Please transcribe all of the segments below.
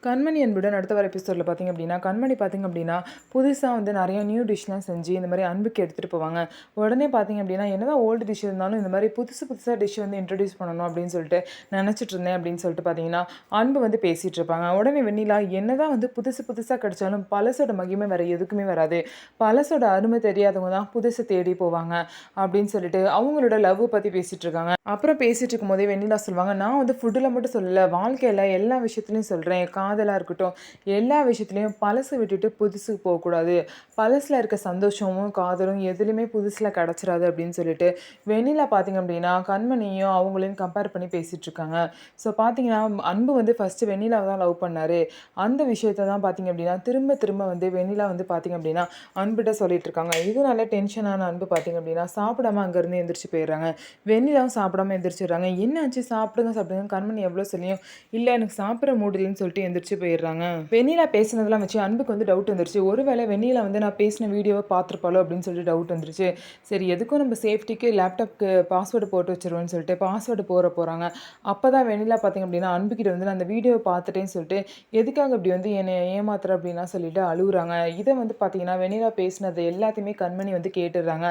கண்மணி அன்புடன் அடுத்த வர எபிசோடில் பார்த்திங்க அப்படின்னா, கண்மணி பார்த்திங்க அப்படின்னா, புதுசா வந்து நெறைய நியூ டிஷ்லாம் செஞ்சு இந்த மாரி அன்புக்கு எடுத்துகிட்டு போவாங்க. உடனே பார்த்திங்க அப்படின்னா, என்னதான் ஓல்டு டிஷ் இருந்தாலும் இந்த மாரி புதுசா டிஷ் வந்து இன்ட்ரோடியூஸ் பண்ணணும் அப்படின்னு சொல்லிட்டு நினச்சிட்டு இருந்தேன் அப்படின்னு சொல்லிட்டு பார்த்தீங்கன்னா, அன்பு வந்து பேசிட்டு இருப்பாங்க. உடனே வெண்ணிலா என்னதான் வந்து புதுசா கிடைச்சாலும் பழசோட மகிமை வேற எதுக்குமே வராது. பழசோட அருமை தெரியாதவங்க தான் புதுசு தேடி போவாங்க அப்படின்னு சொல்லிட்டு அவங்களோட லவ் பத்தி பேசிட்டு இருக்காங்க. அப்புறம் பேசிட்டு இருக்கும்போதே வெண்ணிலா சொல்லுவாங்க, நான் வந்து ஃபுட்டுல மட்டும் சொல்லல, வாழ்க்கையில எல்லா விஷயத்துலயும் சொல்றேன். காதலா இருக்கட்டும், எல்லா விஷயத்துலயும் பழச விட்டுட்டு புதுசுக்கு போகக்கூடாது. பழசுல இருக்க சந்தோஷமும், காதலும் எதுலயுமே புதுசுல கிடைச்சிராது அப்படின்னு சொல்லிட்டு, வெண்ணிலா பார்த்தீங்க அப்படின்னா, கண்மணியும் அவங்களையும் கம்பேர் பண்ணி பேசிட்டு இருக்காங்க. ஸோ பார்த்தீங்கன்னா, அன்பு வந்து ஃபர்ஸ்ட்டு வெண்ணிலாவ தான் லவ் பண்ணாரு. அந்த விஷயத்த தான் பார்த்தீங்க அப்படின்னா, திரும்ப வந்து வெண்ணிலா வந்து பார்த்தீங்க அப்படின்னா, அன்புட்ட சொல்லிட்டு இருக்காங்க. இதனால டென்ஷனான அன்பு பார்த்தீங்க அப்படின்னா, சாப்பிடாம அங்கருந்து எந்திரிச்சு போயிடுறாங்க. வெண்ணிலாவும் சாப்பிடாம எந்திரிச்சிடுறாங்க. "என்னாச்சு? சாப்பிடுங்க." கண்மணி எவ்வளோ சொல்லியும், "இல்ல எனக்கு சாப்பிட மூடு இல்லன்னு" சொல்லிட்டு எந்திரிச்சு போயிடுறாங்க. வெண்ணிலா பேசினதெல்லாம் வச்சு அன்புக்கு வந்து டவுட் வந்துருச்சு. ஒருவேளை வெண்ணிலா வந்து நான் பேசின வீடியோவ பார்த்துருப்பாளோ அப்படின்னு சொல்லிட்டு டவுட் வந்துருச்சு. சரி எதுக்கும் நம்ம சேஃப்டிக்கு லேப்டாப்க்கு பாஸ்வேர்டு போட்டு வச்சுருவோம்ன்னு சொல்லிட்டு பாஸ்வேர்டு போறாங்க. அப்பதான் வெண்ணிலா பார்த்தீங்க அப்படின்னா, அன்புகிட்ட வந்து நான் அந்த வீடியோவ பார்த்துட்டேன்னு சொல்லிட்டு, எதுக்காக இப்படி வந்து என்னைய ஏமாத்துற அப்படின்லாம் சொல்லிட்டு அழுவுறாங்க. இத வந்து பார்த்தீங்கன்னா, வெண்ணிலா பேசினது எல்லாத்தையுமே கண்மணி வந்து கேட்டுடுறாங்க.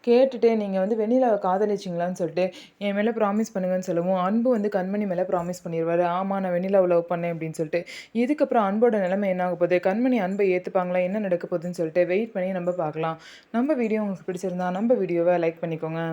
கேட்டுட்டு நீங்க வந்து வெண்ணிலாவ காதலிச்சீங்களான்னு சொல்லிட்டு, என் மேல ப்ராமிஸ் பண்ணுங்கன்னு சொல்லவும், அன்பு வந்து கண்மணி மேல ப்ராமிஸ் பண்ணிருவாரு. ஆமா நான் வெண்ணிலாவ லவ் பண்ணேன் அப்படின்னு சொல்லிட்டு. இதுக்கப்புறம் அன்போட நிலைமை என்ன ஆக போகுது? கண்மணி அன்பை ஏத்துப்பாங்களா? என்ன நடக்க போகுதுன்னு சொல்லிட்டு வெயிட் பண்ணி நம்ம பார்க்கலாம். நம்ம வீடியோ உங்களுக்கு பிடிச்சிருந்தா நம்ம வீடியோவ லைக் பண்ணிக்கோங்க.